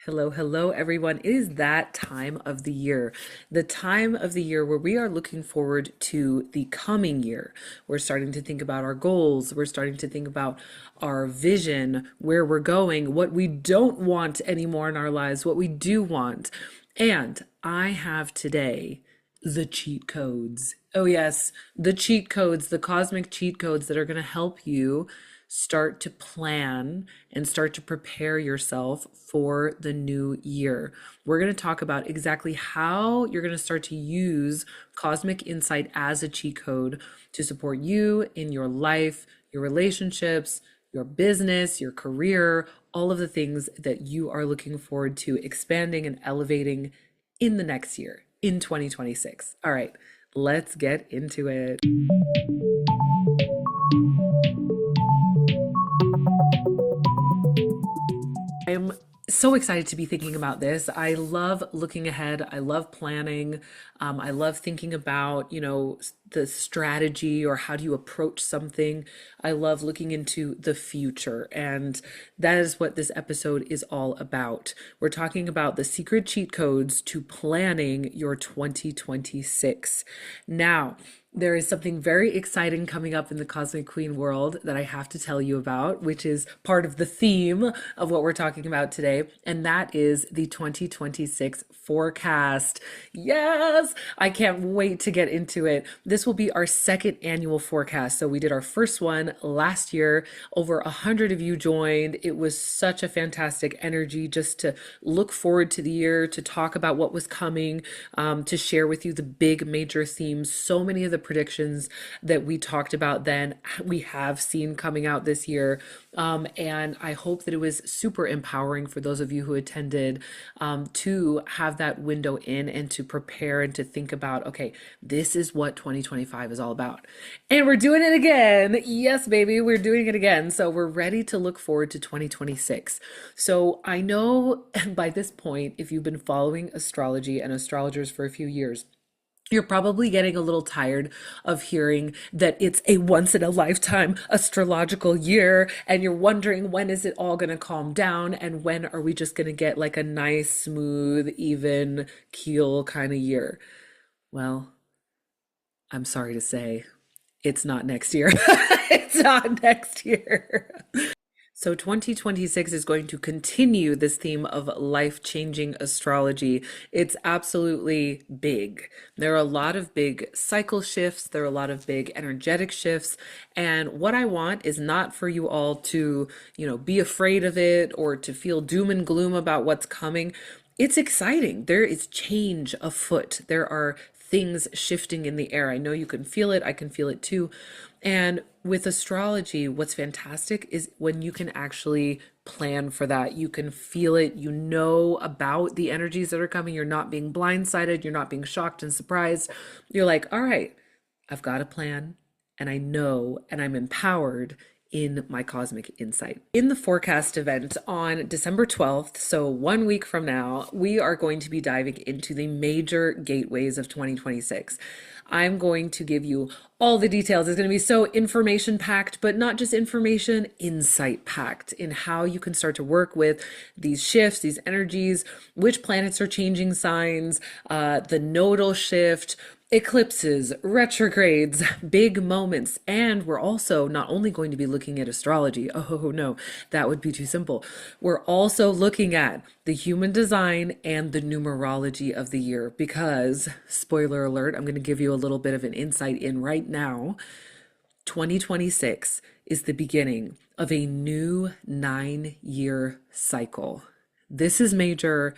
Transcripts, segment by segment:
Hello, hello, everyone. It is that time of the year, the time of the year where we are looking forward to the coming year. We're starting to think about our goals. We're starting to think about our vision, where we're going, what we don't want anymore in our lives, what we do want. And I have today the cheat codes. Oh, yes, the cheat codes, the cosmic cheat codes that are going to help you start to plan and start to prepare yourself for the new year. We're going to talk about exactly how you're going to start to use cosmic insight as a cheat code to support you in your life, your relationships, your business, your career, all of the things that you are looking forward to expanding and elevating in the next year, in 2026. All right, let's get into it. I'm so excited to be thinking about this. I love looking ahead. I love planning. I love thinking about, the strategy or how do you approach something. I love looking into the future. And that is what this episode is all about. We're talking about the secret cheat codes to planning your 2026. Now, there is something very exciting coming up in the Cosmic Queen world that I have to tell you about, which is part of the theme of what we're talking about today. And that is the 2026 forecast. Yes, I can't wait to get into it. This will be our second annual forecast. So we did our first one last year. Over 100 of you joined. It was such a fantastic energy just to look forward to the year, to talk about what was coming, to share with you the big major themes. So many of the predictions that we talked about then we have seen coming out this year. And I hope that it was super empowering for those of you who attended, to have that window in and to prepare and to think about, okay, this is what 2025 is all about. And we're doing it again. Yes, baby, we're doing it again. So we're ready to look forward to 2026. So I know by this point, if you've been following astrology and astrologers for a few years, you're probably getting a little tired of hearing that it's a once in a lifetime astrological year, and you're wondering when is it all going to calm down and when are we just going to get like a nice, smooth, even keel kind of year. Well, I'm sorry to say, it's not next year. It's not next year. So 2026 is going to continue this theme of life-changing astrology. It's absolutely big. There are a lot of big cycle shifts. There are a lot of big energetic shifts. And what I want is not for you all to, be afraid of it or to feel doom and gloom about what's coming. It's exciting. There is change afoot. There are things shifting in the air. I know you can feel it. I can feel it too. And with astrology, what's fantastic is when you can actually plan for that. You can feel it. You know about the energies that are coming. You're not being blindsided. You're not being shocked and surprised. You're like, all right, I've got a plan and I know and I'm empowered in my cosmic insight. In the forecast event on December 12th, so 1 week from now, we are going to be diving into the major gateways of 2026. I'm going to give you all the details. It's going to be so information packed, but not just information, insight packed in how you can start to work with these shifts, these energies, which planets are changing signs, the nodal shift, eclipses, retrogrades, big moments. And we're also not only going to be looking at astrology. Oh, no, that would be too simple. We're also looking at the human design and the numerology of the year because, spoiler alert, I'm going to give you a little bit of an insight in right now. 2026 is the beginning of a new 9-year cycle. This is major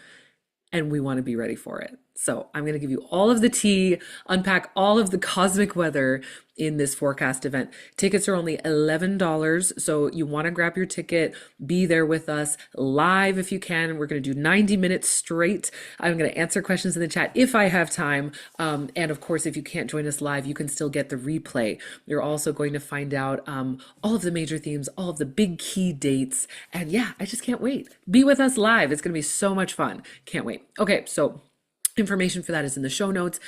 and we want to be ready for it. So I'm going to give you all of the tea, unpack all of the cosmic weather in this forecast event. Tickets are only $11. So you want to grab your ticket, be there with us live if you can. We're going to do 90 minutes straight. I'm going to answer questions in the chat if I have time. And of course, if you can't join us live, you can still get the replay. You're also going to find out all of the major themes, all of the big key dates. And yeah, I just can't wait. Be with us live. It's going to be so much fun. Can't wait. Okay, so information for that is in the show notes.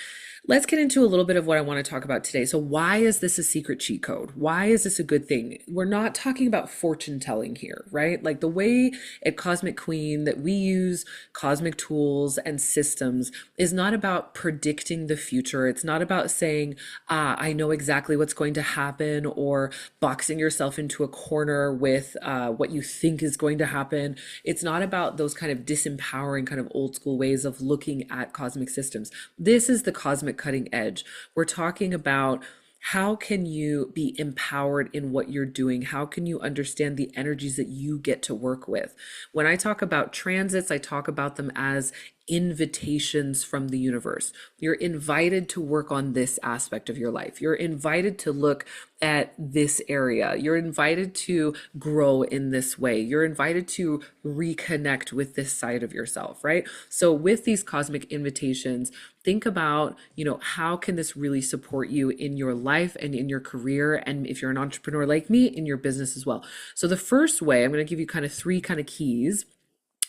Let's get into a little bit of what I want to talk about today. So, why is this a secret cheat code? Why is this a good thing? We're not talking about fortune telling here, right? Like the way at Cosmic Queen that we use cosmic tools and systems is not about predicting the future. It's not about saying, I know exactly what's going to happen, or boxing yourself into a corner with what you think is going to happen. It's not about those kind of disempowering, kind of old school ways of looking at cosmic systems. This is the cosmic cutting edge. We're talking about how can you be empowered in what you're doing? How can you understand the energies that you get to work with? When I talk about transits, I talk about them as invitations from the universe. You're invited to work on this aspect of your life. You're invited to look at this area. You're invited to grow in this way. You're invited to reconnect with this side of yourself, right? So with these cosmic invitations, think about, how can this really support you in your life and in your career? And if you're an entrepreneur like me, in your business as well. So the first way, I'm going to give you kind of three kind of keys.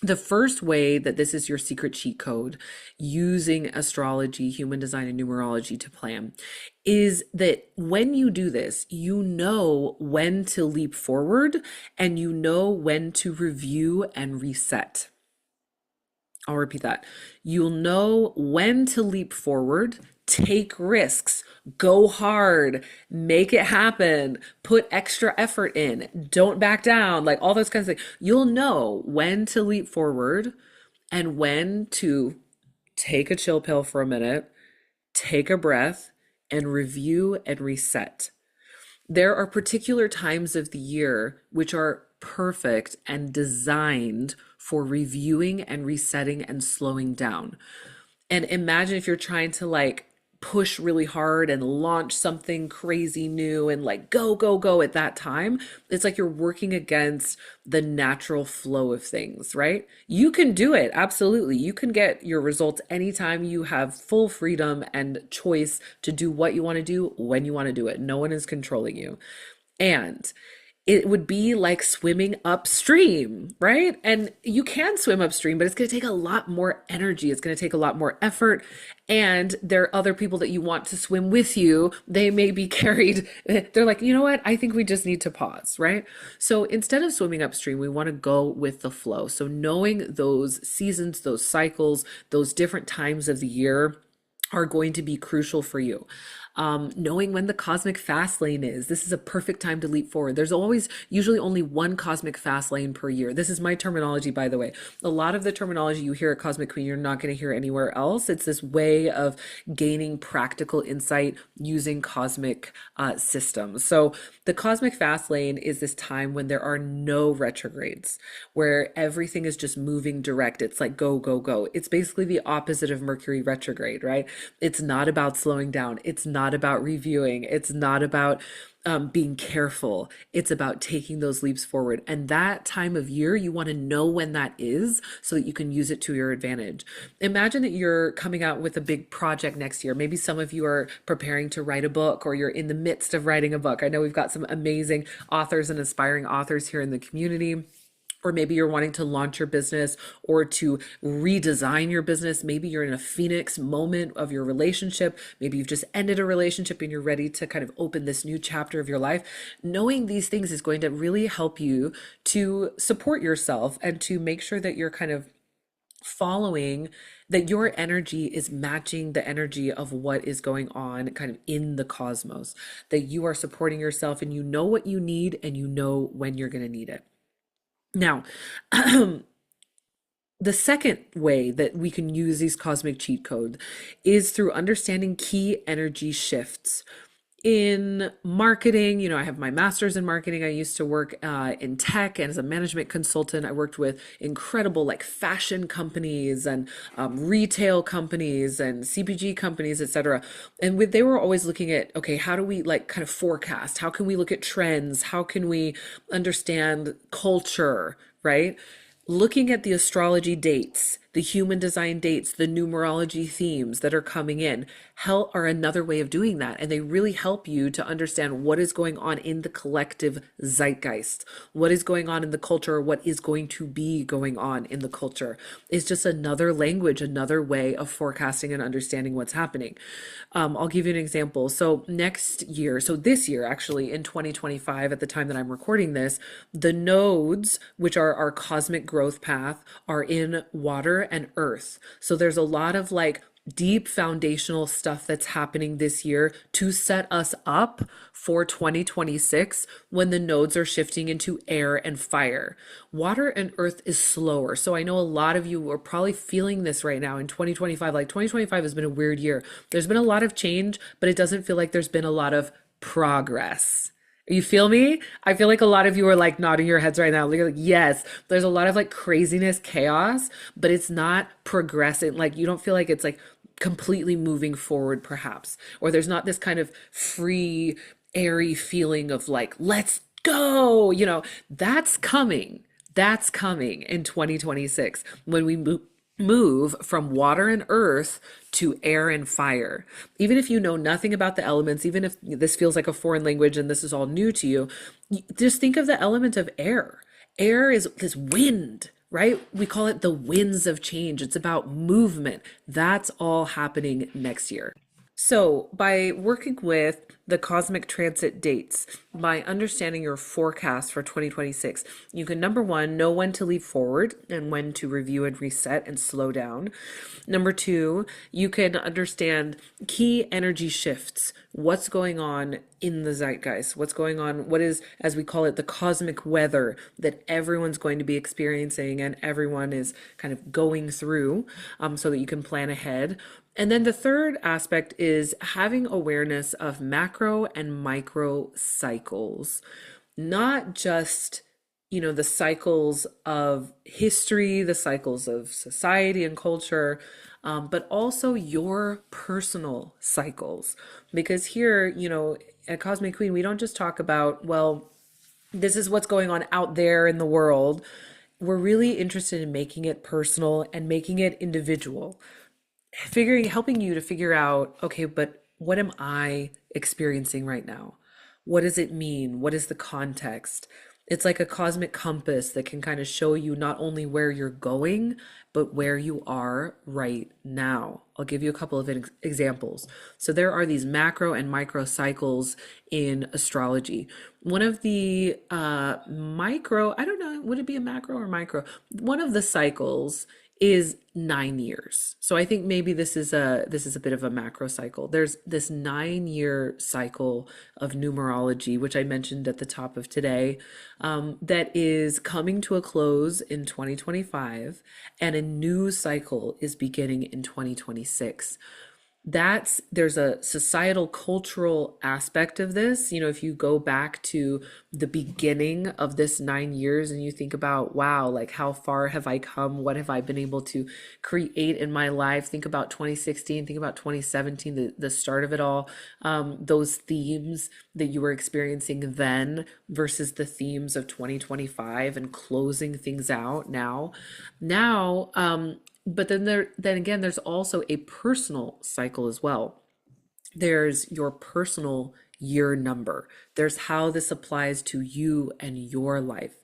The first way that this is your secret cheat code using astrology, human design, and numerology to plan is that when you do this, you know when to leap forward and you know when to review and reset. I'll repeat that. You'll know when to leap forward, take risks, go hard, make it happen, put extra effort in, don't back down, like all those kinds of things. You'll know when to leap forward and when to take a chill pill for a minute, take a breath, and review and reset. There are particular times of the year which are perfect and designed for reviewing and resetting and slowing down. And imagine if you're trying to like push really hard and launch something crazy new and like go, go, go at that time. It's like you're working against the natural flow of things, right? You can do it. Absolutely. You can get your results anytime. You have full freedom and choice to do what you want to do when you want to do it. No one is controlling you. And it would be like swimming upstream, right? And you can swim upstream, but it's going to take a lot more energy. It's going to take a lot more effort. And there are other people that you want to swim with you. They may be carried. They're like, you know what? I think we just need to pause, right? So instead of swimming upstream, we want to go with the flow. So knowing those seasons, those cycles, those different times of the year are going to be crucial for you. Knowing when the cosmic fast lane is. This is a perfect time to leap forward. There's always, usually only one cosmic fast lane per year. This is my terminology, by the way. A lot of the terminology you hear at Cosmic Queen, you're not going to hear anywhere else. It's this way of gaining practical insight using cosmic systems. So the cosmic fast lane is this time when there are no retrogrades, where everything is just moving direct. It's like go, go, go. It's basically the opposite of Mercury retrograde, right? It's not about slowing down. It's not about reviewing. It's not about being careful. It's about taking those leaps forward. And that time of year, you want to know when that is so that you can use it to your advantage. Imagine that you're coming out with a big project next year. Maybe some of you are preparing to write a book, or you're in the midst of writing a book. I know we've got some amazing authors and aspiring authors here in the community. Or maybe you're wanting to launch your business or to redesign your business. Maybe you're in a phoenix moment of your relationship. Maybe you've just ended a relationship and you're ready to kind of open this new chapter of your life. Knowing these things is going to really help you to support yourself and to make sure that you're kind of following, that your energy is matching the energy of what is going on kind of in the cosmos, that you are supporting yourself and you know what you need and you know when you're going to need it. Now, the second way that we can use these cosmic cheat codes is through understanding key energy shifts. In marketing, I have my master's in marketing. I used to work in tech, and as a management consultant, I worked with incredible like fashion companies and retail companies and CPG companies, etc. And they were always looking at, okay, how do we like kind of forecast? How can we look at trends? How can we understand culture, right? Looking at the astrology dates the human design dates, the numerology themes that are coming in, help are another way of doing that. And they really help you to understand what is going on in the collective zeitgeist, what is going on in the culture, what is going to be going on in the culture. It's just another language, another way of forecasting and understanding what's happening. I'll give you an example. So next year, so this year, actually in 2025, at the time that I'm recording this, the nodes, which are our cosmic growth path, are in water and earth. So there's a lot of like deep foundational stuff that's happening this year to set us up for 2026 when the nodes are shifting into air and fire. Water and earth is slower. So I know a lot of you are probably feeling this right now in 2025. Like 2025 has been a weird year. There's been a lot of change, but it doesn't feel like there's been a lot of progress. You feel me? I feel like a lot of you are like nodding your heads right now. You're like, yes, there's a lot of like craziness, chaos, but it's not progressing. Like you don't feel like it's like completely moving forward, perhaps. Or there's not this kind of free, airy feeling of like, let's go. That's coming. That's coming in 2026 when we move from water and earth to air and fire. Even if you know nothing about the elements, even if this feels like a foreign language and this is all new to you, just think of the element of air. Air is this wind, right? We call it the winds of change. It's about movement. That's all happening next year. So, by working with the cosmic transit dates, by understanding your forecast for 2026, you can number one, know when to leap forward and when to review and reset and slow down. Number two, you can understand key energy shifts, what's going on in the zeitgeist, what's going on, what is, as we call it, the cosmic weather that everyone's going to be experiencing and everyone is kind of going through, so that you can plan ahead. And then the third aspect is having awareness of macro and micro cycles, not just, the cycles of history, the cycles of society and culture, but also your personal cycles. Because here, at Cosmic Queen, we don't just talk about, well, this is what's going on out there in the world. We're really interested in making it personal and making it individual, helping you to figure out, okay, but what am I experiencing right now? What does it mean? What is the context? It's like a cosmic compass that can kind of show you not only where you're going, but where you are right now. I'll give you a couple of examples. So there are these macro and micro cycles in astrology. One of the micro, I don't know, would it be a macro or micro? One of the cycles is 9 years. So I think maybe this is a bit of a macro cycle. There's this 9 year cycle of numerology, which I mentioned at the top of today, that is coming to a close in 2025, and a new cycle is beginning in 2026. There's a societal cultural aspect of this. If you go back to the beginning of this 9 years and you think about, wow, like how far have I come? What have I been able to create in my life? Think about 2016, think about 2017, the start of it all. Those themes that you were experiencing then versus the themes of 2025 and closing things out now. But then again, there's also a personal cycle as well. There's your personal year number. There's how this applies to you and your life.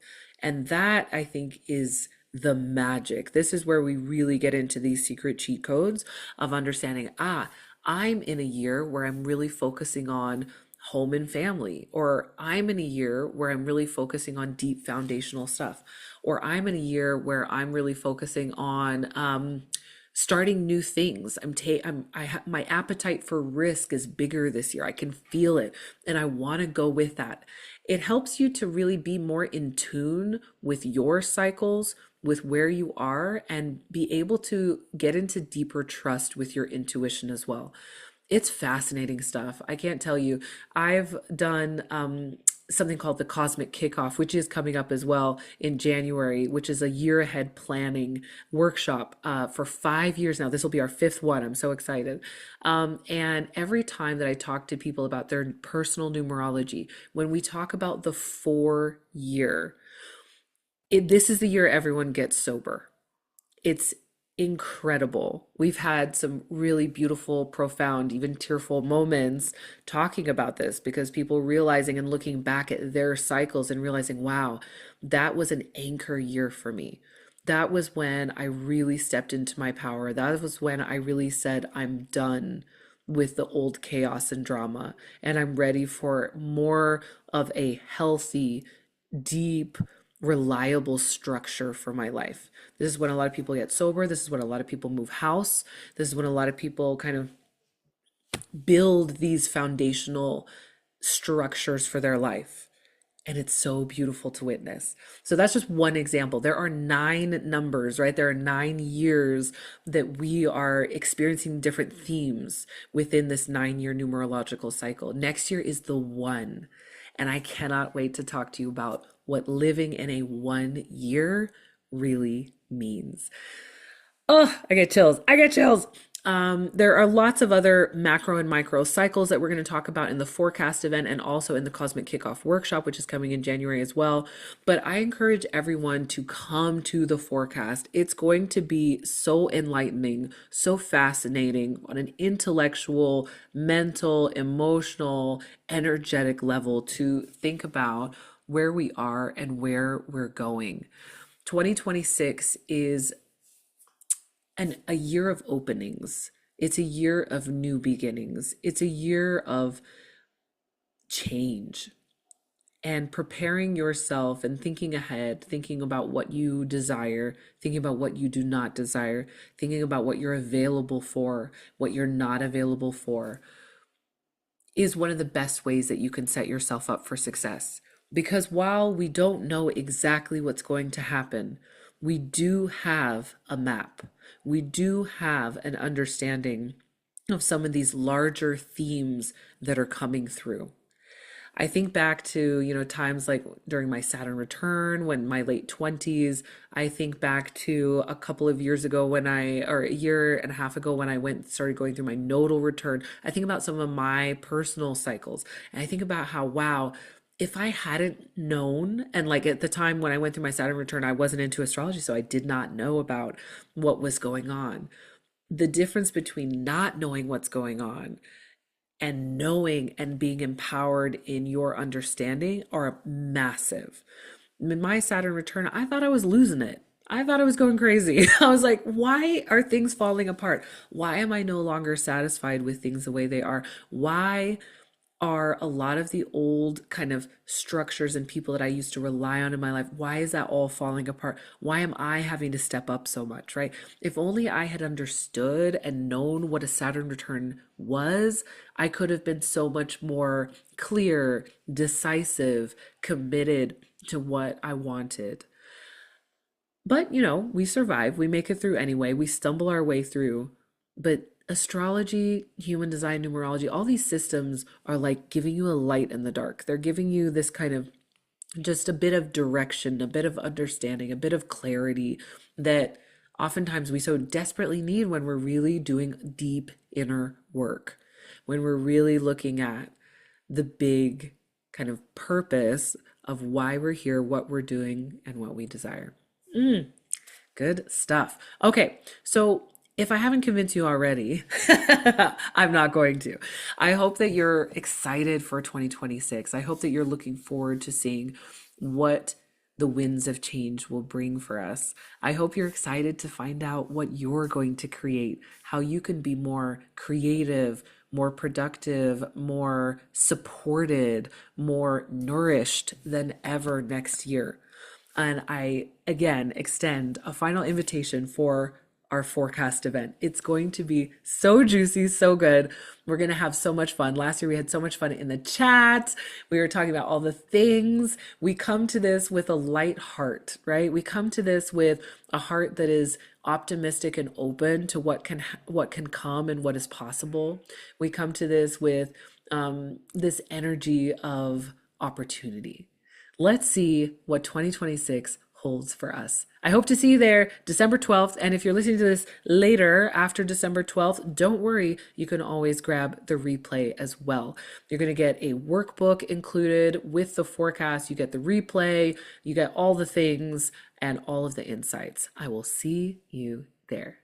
And that, I think, is the magic. This is where we really get into these secret cheat codes of understanding, I'm in a year where I'm really focusing on home and family, or I'm in a year where I'm really focusing on deep foundational stuff, or I'm in a year where I'm really focusing on starting new things. My appetite for risk is bigger this year. I can feel it and I want to go with that. It helps you to really be more in tune with your cycles, with where you are, and be able to get into deeper trust with your intuition as well. It's fascinating stuff. I can't tell you. I've done something called the Cosmic Kickoff, which is coming up as well in January, which is a year ahead planning workshop for 5 years now. This will be our fifth one. I'm so excited. And every time that I talk to people about their personal numerology, when we talk about the 4 year, this is the year everyone gets sober. It's incredible. We've had some really beautiful, profound, even tearful moments talking about this because people realizing and looking back at their cycles and realizing, wow, that was an anchor year for me. That was when I really stepped into my power. That was when I really said, I'm done with the old chaos and drama, and I'm ready for more of a healthy, deep, reliable structure for my life. This is when a lot of people get sober. This is when a lot of people move house. This is when a lot of people kind of build these foundational structures for their life. And it's so beautiful to witness. So that's just one example. There are 9 numbers, right? There are 9 years that we are experiencing different themes within this 9 year numerological cycle. Next year is the one. And I cannot wait to talk to you about what living in a 1 year really means. Oh, I get chills. I get chills. There are lots of other macro and micro cycles that we're going to talk about in the forecast event and also in the Cosmic Kickoff workshop, which is coming in January as well. But I encourage everyone to come to the forecast. It's going to be so enlightening, so fascinating on an intellectual, mental, emotional, energetic level to think about where we are and where we're going. 2026 is a year of openings. It's a year of new beginnings. It's a year of change and preparing yourself and thinking ahead, thinking about what you desire, thinking about what you do not desire, thinking about what you're available for, what you're not available for, is one of the best ways that you can set yourself up for success. Because while we don't know exactly what's going to happen, we do have a map. We do have an understanding of some of these larger themes that are coming through. I think back to, times like during my Saturn return, when my late 20s. I think back to a couple of years ago or a year and a half ago when I started going through my nodal return. I think about some of my personal cycles. And I think about how, wow, if I hadn't known, and like at the time when I went through my Saturn return, I wasn't into astrology, so I did not know about what was going on. The difference between not knowing what's going on and knowing and being empowered in your understanding are massive. In my Saturn return, I thought I was losing it. I thought I was going crazy. I was like, why are things falling apart? Why am I no longer satisfied with things the way they are? Why are a lot of the old kind of structures and people that I used to rely on in my life, why is that all falling apart? Why am I having to step up so much, right? If only I had understood and known what a Saturn return was, I could have been so much more clear, decisive, committed to what I wanted. But, we survive. We make it through anyway. We stumble our way through. But astrology, human design, numerology, all these systems are like giving you a light in the dark. They're giving you this kind of just a bit of direction, a bit of understanding, a bit of clarity that oftentimes we so desperately need when we're really doing deep inner work, when we're really looking at the big kind of purpose of why we're here, what we're doing, and what we desire. Good stuff. Okay, so if I haven't convinced you already, I'm not going to. I hope that you're excited for 2026. I hope that you're looking forward to seeing what the winds of change will bring for us. I hope you're excited to find out what you're going to create, how you can be more creative, more productive, more supported, more nourished than ever next year. And I again extend a final invitation for our forecast event. It's going to be so juicy, so good. We're going to have so much fun. Last year we had so much fun in the chat. We were talking about all the things. We come to this with a light heart, right? We come to this with a heart that is optimistic and open to what can come and what is possible. We come to this with this energy of opportunity. Let's see what 2026 holds for us. I hope to see you there December 12th. And if you're listening to this later after December 12th, don't worry, you can always grab the replay as well. You're going to get a workbook included with the forecast. You get the replay, you get all the things and all of the insights. I will see you there.